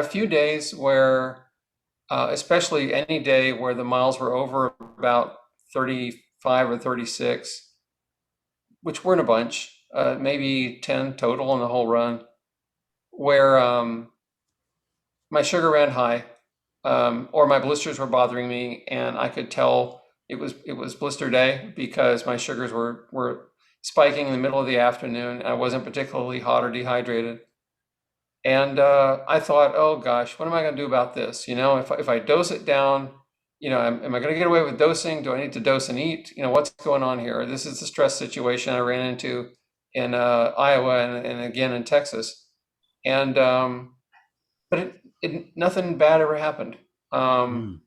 few days where, especially any day where the miles were over about 35 or 36, which weren't a bunch, maybe 10 total on the whole run, where my sugar ran high, or my blisters were bothering me, and I could tell it was blister day because my sugars were spiking in the middle of the afternoon. And I wasn't particularly hot or dehydrated, and I thought, oh gosh, what am I going to do about this? If I dose it down, am I going to get away with dosing? Do I need to dose and eat? What's going on here? This is the stress situation I ran into in Iowa and again in Texas, and but nothing bad ever happened. Um,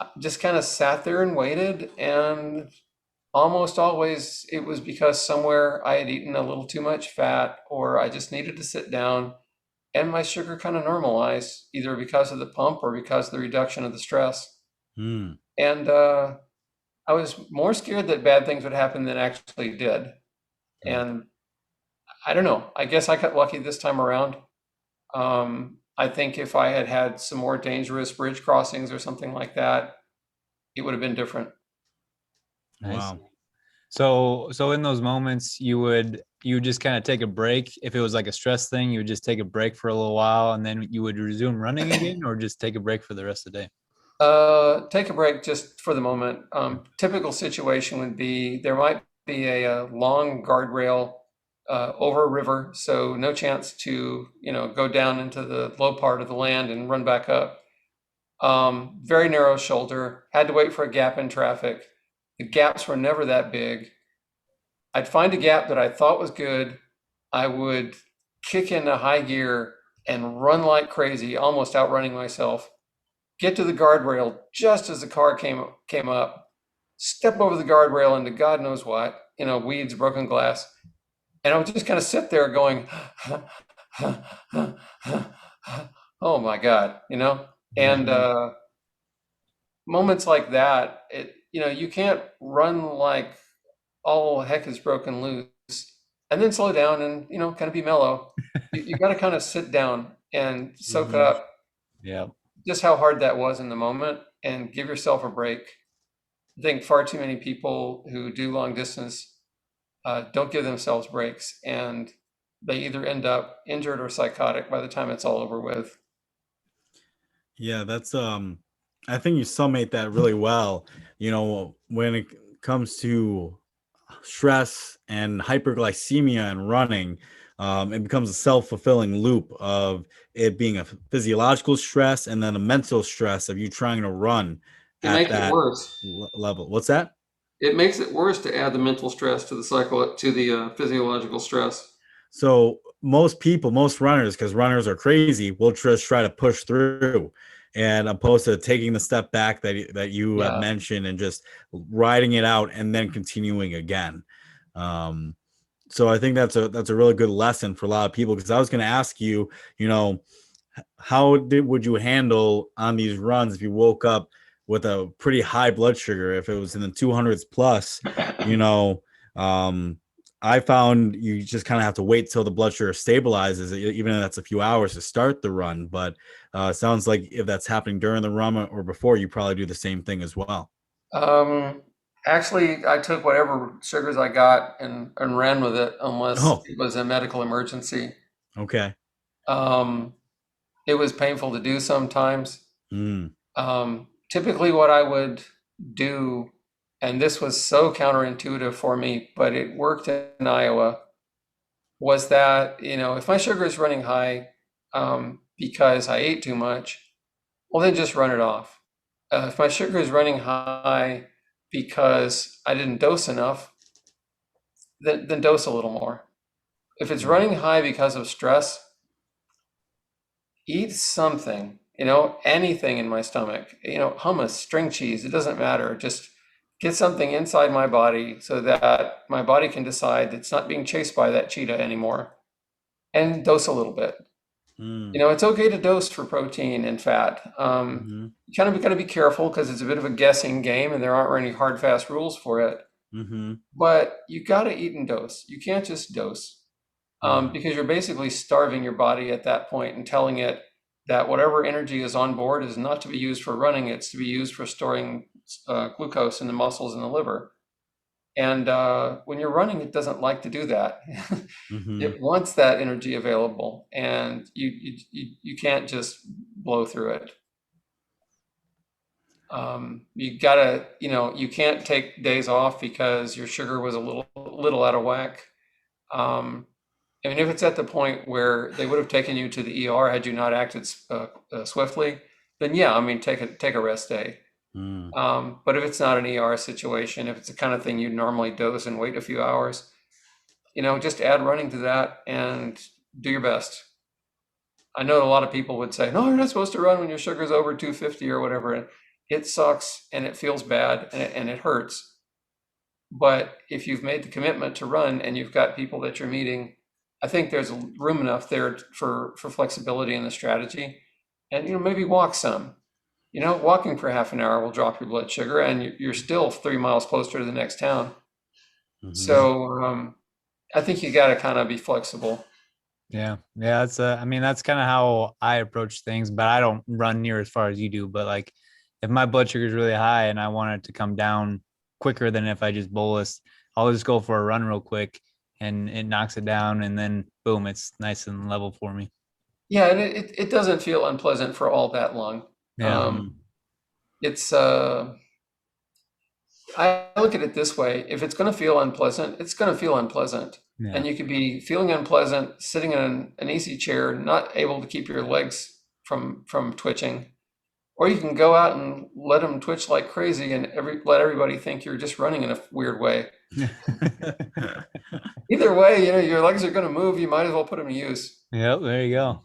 Mm. just kind of sat there and waited, and almost always it was because somewhere I had eaten a little too much fat, or I just needed to sit down, and my sugar kind of normalized, either because of the pump or because of the reduction of the stress. Mm. And I was more scared that bad things would happen than actually did. Mm. And I don't know. I guess I got lucky this time around. I think if I had had some more dangerous bridge crossings or something like that, it would have been different. I see. Wow. So in those moments, you would just kind of take a break. If it was like a stress thing, you would just take a break for a little while, and then you would resume running again, or just take a break for the rest of the day. Take a break just for the moment. Typical situation would be there might be a long guardrail over a river, so no chance to, go down into the low part of the land and run back up. Very narrow shoulder, had to wait for a gap in traffic. The gaps were never that big. I'd find a gap that I thought was good. I would kick into high gear and run like crazy, almost outrunning myself. Get to the guardrail just as the car came up. Step over the guardrail into God knows what, weeds, broken glass, and I would just kind of sit there going, "Oh my God," and Hmm. moments like that, you can't run like all heck is broken loose and then slow down and kind of be mellow. You got to kind of sit down and soak Hmm. up Yeah. just how hard that was in the moment and give yourself a break. I think far too many people who do long distance don't give themselves breaks, and they either end up injured or psychotic by the time it's all over with. Yeah, that's I think you summate that really well. When it comes to stress and hyperglycemia and running, it becomes a self-fulfilling loop of it being a physiological stress and then a mental stress of you trying to run It at makes it that worse. level. What's that? It makes it worse to add the mental stress to the cycle to the physiological stress. So most people, most runners, because runners are crazy, will just try to push through, and opposed to taking the step back that you have Yeah. mentioned and just riding it out and then continuing again. Um, so I think that's a really good lesson for a lot of people. Because I was going to ask you, you know, would you handle on these runs if you woke up with a pretty high blood sugar, if it was in the 200s plus, you know, um, I found you just kind of have to wait till the blood sugar stabilizes, even if that's a few hours to start the run. But it sounds like if that's happening during the run or before, you probably do the same thing as well. Um, Actually, I took whatever sugars I got and ran with it unless Oh, it was a medical emergency. okay. Um, it was painful to do sometimes. Mm. Typically, what I would do, and this was so counterintuitive for me, but it worked in Iowa, was that, if my sugar is running high because I ate too much, well, then just run it off. If my sugar is running high because I didn't dose enough, then dose a little more. If it's Mm. running high because of stress, eat something, anything in my stomach, hummus, string cheese, it doesn't matter. Just get something inside my body so that my body can decide it's not being chased by that cheetah anymore, and dose a little bit. Mm. It's okay to dose for protein and fat. Hmm. You kind of got to be careful because it's a bit of a guessing game and there aren't any hard, fast rules for it. Hmm. But you got to eat and dose. You can't just dose Mm. because you're basically starving your body at that point and telling it, that whatever energy is on board is not to be used for running, it's to be used for storing glucose in the muscles and the liver. And when you're running, it doesn't like to do that. Mm-hmm. It wants that energy available, and you can't just blow through it. You gotta, you can't take days off because your sugar was a little out of whack. I mean, if it's at the point where they would have taken you to the ER had you not acted swiftly, then yeah, I mean, take a rest day. Mm. But if it's not an ER situation, if it's the kind of thing you normally doze and wait a few hours, just add running to that and do your best. I know a lot of people would say, no, you're not supposed to run when your sugar's over 250 or whatever. And it sucks and it feels bad and it hurts. But if you've made the commitment to run and you've got people that you're meeting, I think there's room enough there for flexibility in the strategy. And, maybe walk some. Walking for half an hour will drop your blood sugar and you're still 3 miles closer to the next town. Mhm. So I think you got to kind of be flexible. Yeah. That's I mean, that's kind of how I approach things, but I don't run near as far as you do. But like, if my blood sugar is really high and I want it to come down quicker than if I just bolus, I'll just go for a run real quick and it knocks it down, and then boom, it's nice and level for me. Yeah, and it doesn't feel unpleasant for all that long. Yeah. It's I look at it this way: if it's going to feel unpleasant, it's going to feel unpleasant. Yeah. And you could be feeling unpleasant sitting in an easy chair, not able to keep your legs from twitching, or you can go out and let them twitch like crazy and let everybody think you're just running in a weird way. Either way, your legs are going to move. You might as well put them to use. Yep. There you go.